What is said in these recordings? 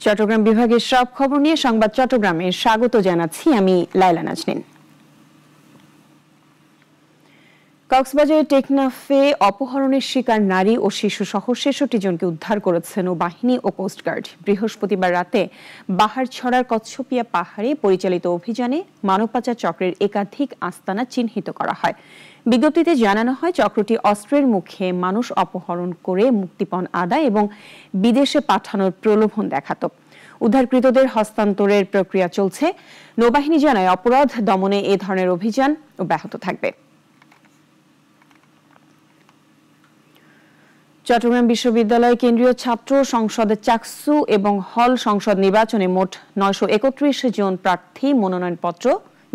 চট্টগ্রাম বিভাগের সব খবর নিয়ে সংবাদ চট্টগ্রামে স্বাগত জানাচ্ছি আমি লাইলা নাজনীন। কক্সবাজারের টেকনাফে অপহরণের শিকার নারী ও শিশু সহ ৬৬ জনকে উদ্ধার করেছে নৌবাহিনী ও কোস্টগার্ড। বৃহস্পতিবার রাতে বাহারছড়ার কচ্ছপিয়া পাহাড়ে পরিচালিত অভিযানে মানব পাচার চক্রের একাধিক আস্তানা চিহ্নিত করা হয়। বিজ্ঞপ্তিতে জানানো হয়, চক্রটি অস্ত্রের মুখে মানুষ অপহরণ করে মুক্তিপণ আদায় এবং বিদেশে পাঠানোর প্রলোভন দেখাত। উদ্ধারকৃতদের হস্তান্তরের প্রক্রিয়া চলছে। নৌবাহিনী জানায়, অপরাধ দমনে এ ধরনের অভিযান অব্যাহত থাকবে। চট্টগ্রাম বিশ্ববিদ্যালয় কেন্দ্রীয় ছাত্র সংসদের চাকসু এবং হল সংসদ নির্বাচনে মোট ৯৩১ জন প্রার্থী মনোনয়নপত্র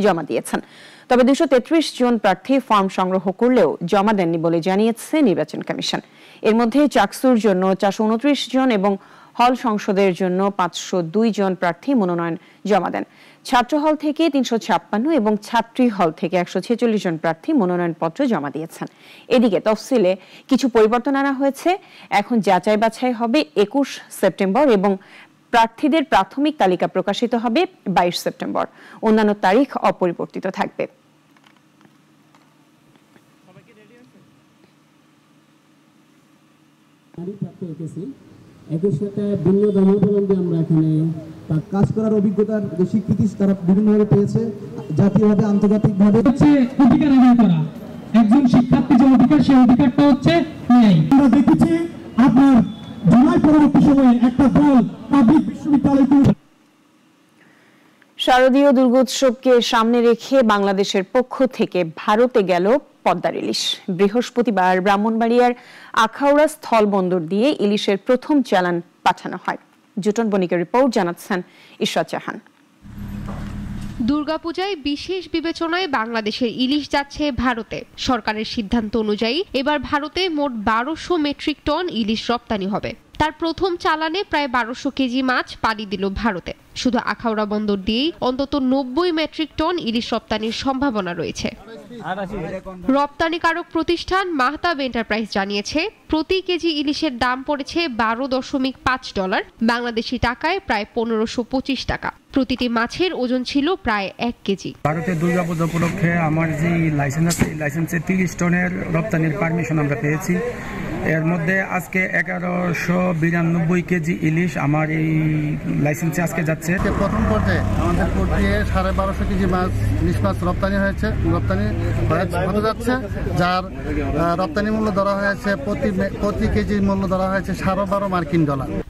জমা দিয়েছেন। তবে ২৩৩ জন প্রার্থী ফর্ম সংগ্রহ করলেও জমা দেননি বলে জানিয়েছে নির্বাচন কমিশন। এর মধ্যে চাকসুর জন্য ৪২৯ জন এবং হল সংসদের জন্য ৫০২ জন প্রার্থী মনোনয়ন জমা দেন। ছাত্র হল থেকে ৩৫৬ এবং ছাত্রী হল থেকে ১৪৬ জন প্রার্থী মনোনয়নপত্র জমা দিয়েছেন। এদিকে তফসিলে কিছু পরিবর্তন আনা হয়েছে। এখন যাচাই বাছাই হবে ২১ সেপ্টেম্বর এবং প্রার্থীদের প্রাথমিক তালিকা প্রকাশিত হবে ২২ সেপ্টেম্বর। অন্যান্য তারিখ অপরিবর্তিত থাকবে। একই সাথে ভিন্ন ধর্মাবলম্বী আমরা এখানে কাজ করার অভিজ্ঞতার যে স্বীকৃতি তারা বিভিন্নভাবে পেয়েছে, জাতীয়ভাবে আন্তর্জাতিকভাবে অধিকার আদায় করা। একজন শিক্ষার্থী যে অধিকার, সেই অধিকারটা হচ্ছে ন্যায়। আমরা দেখেছি আপনার জুলাই পরবর্তী সময়ে একটা দল পাবলিক বিশ্ববিদ্যালয় শারদীয় দুর্গোৎসবকে সামনে রেখে বাংলাদেশের পক্ষ থেকে ভারতে গেল পদ্মার ইলিশ। বৃহস্পতিবার ব্রাহ্মণবাড়িয়ার আখাউড়া স্থলবন্দর দিয়ে ইলিশের প্রথম চালান পাঠানো হয়। জুটন বণিকের রিপোর্ট, জানাচ্ছেন ইশরাত জাহান। দুর্গাপূজায় বিশেষ বিবেচনায় বাংলাদেশের ইলিশ যাচ্ছে ভারতে। সরকারের সিদ্ধান্ত অনুযায়ী এবার ভারতে মোট ১২০০ মেট্রিক টন ইলিশ রপ্তানি হবে। তার প্রথম চালানে প্রায় ১২০০ কেজি মাছ পাড়ি দিল ভারতে। শুধু আখাউড়া বন্দর দিয়েই অন্তত ৯০ মেট্রিক টন ইলিশ রপ্তানির সম্ভাবনা রয়েছে। রপ্তানিকারক প্রতিষ্ঠান মাহতাব এন্টারপ্রাইজ জানিয়েছে, প্রতি কেজি ইলিশের দাম পড়েছে $১২.৫, বাংলাদেশি টাকায় প্রায় ১৫২৫ টাকা। প্রতিটি মাছের ওজন ছিল প্রায় ১ কেজি। ভারতের দুর্গাপূজা উপলক্ষে আমার যে লাইসেন্স আছে, লাইসেন্সে ৩০ টনের রপ্তানির পারমিশন আমরা পেয়েছি। এর মধ্যে আজকে ১১৯২ কেজি ইলিশ আমার এই লাইসেন্সে আজকে যাচ্ছে। প্রথম পর্যায়ে আমাদের পোর্ট দিয়ে ১২৫০ কেজি মাছ, ইলিশ মাছ রপ্তানি হতে যাচ্ছে, যার রপ্তানি মূল্য ধরা হয়েছে প্রতি কেজি মূল্য ধরা হয়েছে $১২.৫ মার্কিন।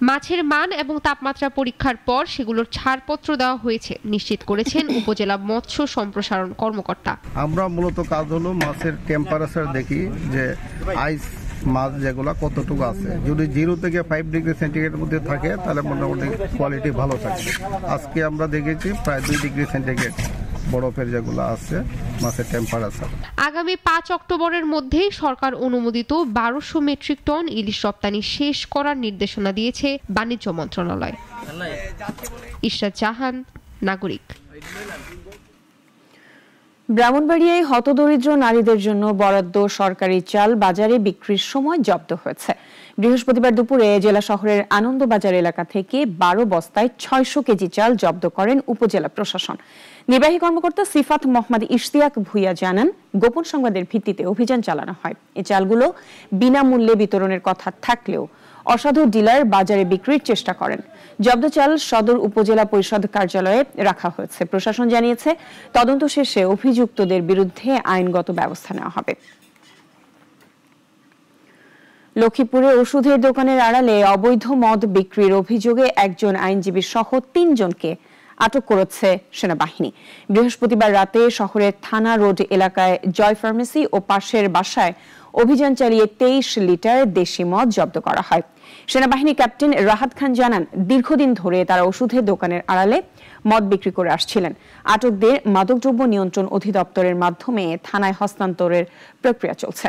মাছের মান এবং তাপমাত্রা পরীক্ষার পর সেগুলোর ছাড়পত্র দেওয়া হয়েছে, নিশ্চিত করেছেন উপজেলা মৎস্য সম্প্রসারণ কর্মকর্তা। আমরা মূলত কাজ হলো মাছের টেম্পারেচার দেখি যে আইস মাছ যেগুলা কতটুকু আছে। যদি 0 থেকে 5 ডিগ্রি সেন্টিগ্রেডের মধ্যে থাকে তাহলে মোটামুটি কোয়ালিটি ভালো থাকে। আজকে আমরা দেখেছি প্রায় 2 ডিগ্রি সেন্টিগ্রেড বরফের যেগুলো আছে মাছের টেম্পারেচার। আগামী ৫ অক্টোবরের মধ্যেই সরকার অনুমোদিত ১২০০ মেট্রিক টন ইলিশ রপ্তানি শেষ করার নির্দেশনা দিয়েছে বাণিজ্য মন্ত্রণালয়। ইশরাত জাহান, নাগরিক। ব্রাহ্মণবাড়িয়ায় হতদরিদ্র নারীদের জন্য বরাদ্দ সরকারি চাল বাজারে বিক্রির সময় জব্দ হয়েছে। বৃহস্পতিবার দুপুরে জেলা শহরের আনন্দবাজার এলাকা থেকে ১২ বস্তায় ৬০০ কেজি চাল জব্দ করেন উপজেলা প্রশাসন। নির্বাহী কর্মকর্তা সিফাত মোহাম্মদ ইশতিয়াক ভুইয়া জানান, গোপন সংবাদের ভিত্তিতে অভিযান চালানো হয়। এই চালগুলো বিনামূল্যে বিতরণের কথা থাকলেও অসাধু ডিলার বাজারে বিক্রির চেষ্টা করেন। জব্দ চাল সদর উপজেলা পরিষদ কার্যালয়ে রাখা হয়েছে। প্রশাসন জানিয়েছে, তদন্ত শেষে অভিযুক্তদের বিরুদ্ধে আইনগত ব্যবস্থা নেওয়া হবে। লক্ষ্মীপুরে ওষুধের দোকানের আড়ালে অবৈধ মদ বিক্রির অভিযোগে একজন আইনজীবী সহ ৩ জনকে আটক করেছে সেনাবাহিনী। বৃহস্পতিবার রাতে শহরের থানা রোড এলাকায় জয় ফার্মেসি ও পাশের বাসায় অভিযান চালিয়ে ২৩ লিটার দেশি মদ জব্দ করা হয়। সেনাবাহিনী ক্যাপ্টেন রাহাত খান জানান, দীর্ঘদিন ধরে তারা ওষুধের দোকানের আড়ালে মদ বিক্রি করে আসছিলেন। আটকদের মাদকদ্রব্য নিয়ন্ত্রণ অধিদপ্তরের মাধ্যমে থানায় হস্তান্তরের প্রক্রিয়া চলছে।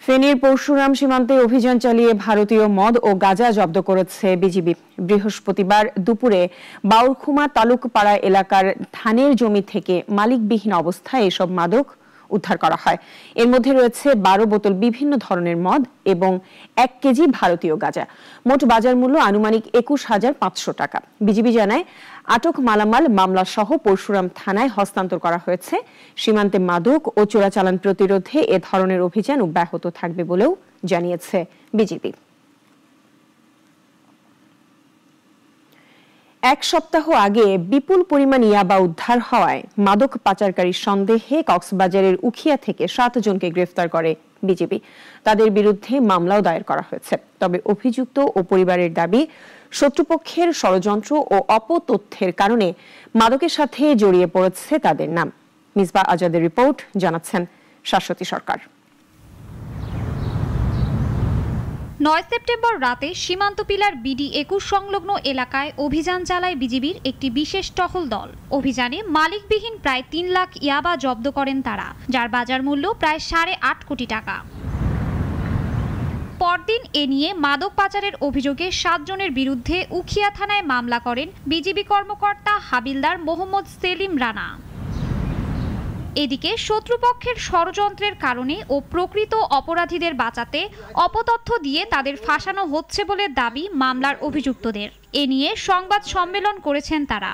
ফেনীর পরশুরাম সীমান্তে অভিযান চালিয়ে ভারতীয় মদ ও গাঁজা জব্দ করেছে বিজিবি। বৃহস্পতিবার দুপুরে বাউরখুমা তালুকপাড়া এলাকার ধানের জমি থেকে মালিকবিহীন অবস্থায় এসব মাদক উদ্ধার করা হয়। এর মধ্যে রয়েছে 12 বোতল বিভিন্ন ধরনের মদ এবং 1 কেজি ভারতীয় গাঁজা। মোট বাজার মূল্য আনুমানিক 21,500 টাকা। বিজিবি জানায় আটক মালামাল মামলা সহ পরশুরাম থানায় হস্তান্তর করা হয়েছে। সীমান্তে মাদক ও চোরাচালান প্রতিরোধে এ ধরনের অভিযান অব্যাহত থাকবে বলেও জানিয়েছে বিজিবি। এক সপ্তাহ আগে বিপুল পরিমাণ ইয়াবা উদ্ধার হওয়ায় মাদক পাচারকারী সন্দেহে কক্সবাজারের উখিয়া থেকে 7 জনকে গ্রেফতার করে বিজিবি। তাদের বিরুদ্ধে মামলাও দায়ের করা হয়েছে। তবে অভিযুক্ত ও পরিবারের দাবি, শত্রুপক্ষের ষড়যন্ত্র ও অপতথ্যের কারণে মাদকের সাথে জড়িয়ে পড়েছে তাদের নাম। মিসবাহ আজাদের রিপোর্ট, জানাচ্ছেন শাশ্বতী সরকার। 9 সেপ্টেম্বর রাতে সীমান্ত পিলার বিডি 21 সংলগ্ন এলাকায় অভিযান চালায় বিজিবির একটি বিশেষ টহল দল। অভিযানে মালিকবিহীন প্রায় 3 লাখ ইয়াবা জব্দ করেন তারা, যার বাজার মূল্য প্রায় 8.5 কোটি টাকা। পরদিন এ নিয়ে মাদক পাচারের অভিযোগে 7 জনের বিরুদ্ধে উখিয়া থানায় মামলা করেন বিজিবি কর্মকর্তা হাবিলদার মোহাম্মদ সেলিম রানা। এদিকে শত্রুপক্ষের ষড়যন্ত্রের কারণে ও প্রকৃত অপরাধীদের বাঁচাতে অপতথ্য দিয়ে তাদের ফাঁসানো হচ্ছে বলে দাবি মামলার অভিযুক্তদের। এ নিয়ে সংবাদ সম্মেলন করেছেন তারা।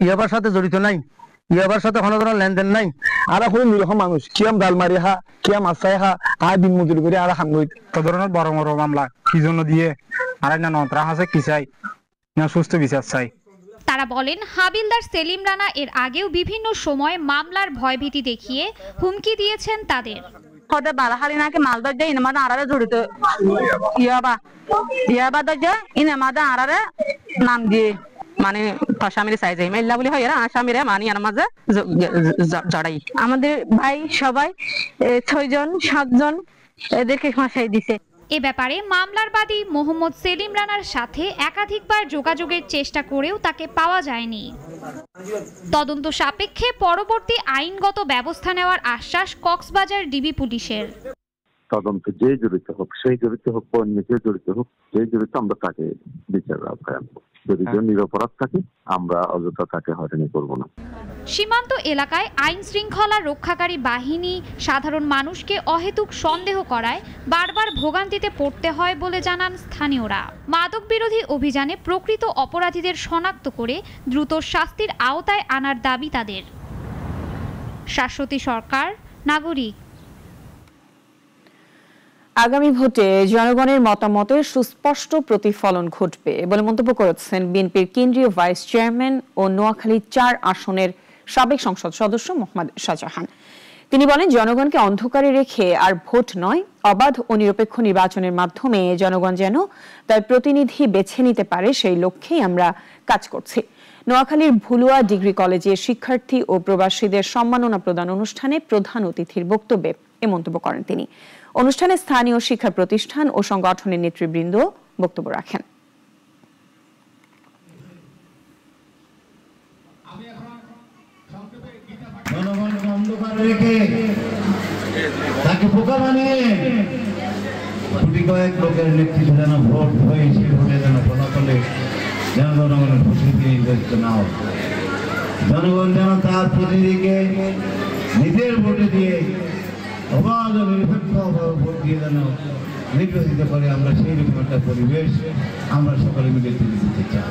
ইয়াবার সাথে জড়িত নাই, ইয়াবার সাথে কোনো ধরনের লেনদেন নাই। আর কোনো নিরীহ মানুষ কিয়াম ডালমারি হা কিয়াম আসাই হা দিন মজুরি করে আর হাঙ্গই ধরনের বড় বড় মামলা কি জন্য দিয়ে আর না নন্ত্রা আছে কি চাই না সুস্থ বিচার চাই। তারা বলেন, হাবিলদার সেলিম রানা এর আগেও বিভিন্ন সময় মামলার ভয়ভীতি দেখিয়ে হুমকি দিয়েছেন তাদের। হতে বালাহালি নাকি মালদা যে ইনামাদা আরারে জড়িত ইয়াবা দরজা ইনামাদা আরারে নাম দিয়ে মানে আসামির সাইজে মেল্লা বলে হয়, এরা আসামিরা মানি আর মাঝে জড়াই। আমাদের ভাই সবাই 6 জন 7 জন এদেরকে ফাঁসাই দিছে। এ ব্যাপারে মামলার বাদী মোহাম্মদ সেলিম রানার সাথে একাধিকবার যোগাযোগের চেষ্টা করেও তাকে পাওয়া যায়নি। তদন্ত সাপেক্ষে পরবর্তী আইনগত ব্যবস্থা নেওয়ার আশ্বাস কক্সবাজার ডিবি পুলিশের। তদন্ত যে জড়িত হোক, সেই জড়িত হোক, অন্য কেউ জড়িত হোক, যে জড়িত আমরা তাকে বিচারের আওতায় আনবো। যদি কেউ নিরপরাধ থাকে আমরা অযথা তাকে হয়রানি করবো না। সীমান্ত এলাকায় আইন শৃঙ্খলা রক্ষাকারী বাহিনী সাধারণ মানুষকে অহেতুক সন্দেহ করায় বারবার ভোগান্তিতে পড়তে হয় বলে জানান স্থানীয়রা। মাদক বিরোধী অভিযানে প্রকৃত অপরাধীদের শনাক্ত করে দ্রুত শাস্তির আওতায় আনার দাবি তাদের। শাশ্বতী সরকার, নাগরিক। আগামী ভোটে জনগণের মতামতের সুস্পষ্ট প্রতিফলন ঘটবে বলে মন্তব্য করেছেন বিএনপির কেন্দ্রীয় ভাইস চেয়ারম্যান ও নোয়াখালী 4 আসনের সাবেক সংসদ সদস্য মোহাম্মদ শাহজাহান। তিনি বলেন, জনগণকে অন্ধকারে রেখে আর ভোট নয়, অবাধ ও নিরপেক্ষ নির্বাচনের মাধ্যমে জনগণ যেন তার প্রতিনিধি বেছে নিতে পারে, সেই লক্ষ্যেই আমরা কাজ করছি। নোয়াখালীর ভুলুয়া ডিগ্রি কলেজের শিক্ষার্থী ও প্রবাসীদের সম্মাননা প্রদান অনুষ্ঠানে প্রধান অতিথির বক্তব্যে এ মন্তব্য করেন তিনি। অনুষ্ঠানে স্থানীয় শিক্ষা প্রতিষ্ঠান ও সংগঠনের নেতৃবৃন্দ বক্তব্য রাখেন। জনগণকে অন্ধকারে রেখে তাকে বোকা বানিয়ে কোটি কয়েক লোকের নেতৃত্বে যেন ভোট হয়ে সে ভোটে যেন ফলাফলে যেন জনগণের প্রতিনিধি নির্বাচিত না হয়। জনগণ যেন তার প্রতিনিধিকে নিজের ভোটে দিয়ে অবাধ ও নিরপেক্ষ ভোট দিয়ে যেন নির্বাচিত করে, আমরা সেই রকম একটা পরিবেশ আমরা সকলে মিলে তুলে দিতে চাই।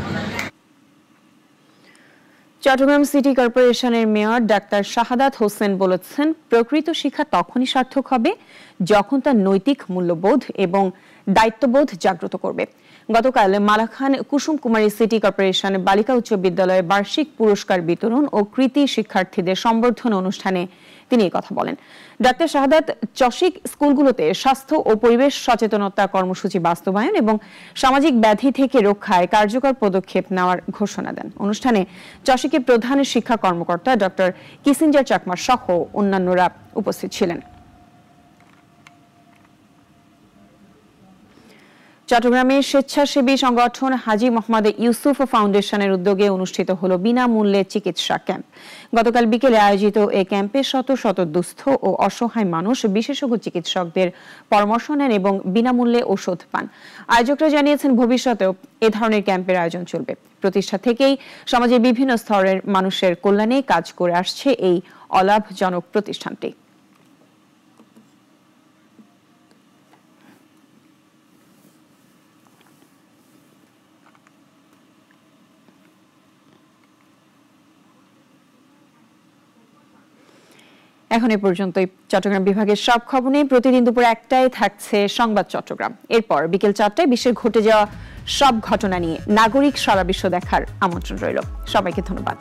চট্টগ্রাম সিটি কর্পোরেশনের মেয়র ডাক্তার শাহাদাত হোসেন বলেছেন, প্রকৃত শিক্ষা তখনই সার্থক হবে যখন তার নৈতিক মূল্যবোধ এবং দায়িত্ববোধ জাগ্রত করবে। গতকাল মালাখান কুসুম কুমারী সিটি কর্পোরেশন বালিকা উচ্চ বিদ্যালয়ে বার্ষিক পুরস্কার বিতরণ ও কৃতি শিক্ষার্থীদের সম্বর্ধনা অনুষ্ঠানে তিনি এই কথা বলেন। ডাক্তার শাহাদাত চসিক স্কুলগুলোতে স্বাস্থ্য ও পরিবেশ সচেতনতা কর্মসূচি বাস্তবায়ন এবং সামাজিক ব্যাধি থেকে রক্ষায় কার্যকর পদক্ষেপ নেওয়ার ঘোষণা দেন। অনুষ্ঠানে চসিকের প্রধান শিক্ষা কর্মকর্তা ডক্টর কিসিঞ্জার চাকমা সহ অন্যান্যরা উপস্থিত ছিলেন। চট্টগ্রামে স্বেচ্ছাসেবী সংগঠন হাজী মোহাম্মদ ইউসুফ ফাউন্ডেশনের উদ্যোগে অনুষ্ঠিত হলো বিনামূল্যে চিকিৎসা ক্যাম্প। গতকাল বিকেলে আয়োজিত এই ক্যাম্পে শত শত দুস্থ ও অসহায় মানুষ বিশেষজ্ঞ চিকিৎসকদের পরামর্শ নেন এবং বিনামূল্যে ওষুধ পান। আয়োজকরা জানিয়েছেন, ভবিষ্যতেও এ ধরনের ক্যাম্পের আয়োজন চলবে। প্রতিষ্ঠা থেকেই সমাজের বিভিন্ন স্তরের মানুষের কল্যাণে কাজ করে আসছে এই অলাভজনক প্রতিষ্ঠানটি। এখন এ পর্যন্তই। চট্টগ্রাম বিভাগের সব খবর নিয়ে প্রতিদিন দুপুর 1টায় থাকছে সংবাদ চট্টগ্রাম। এরপর বিকেল 4টায় বিশ্বের ঘটে যাওয়া সব ঘটনা নিয়ে নাগরিক সারা বিশ্ব দেখার আমন্ত্রণ রইল। সবাইকে ধন্যবাদ।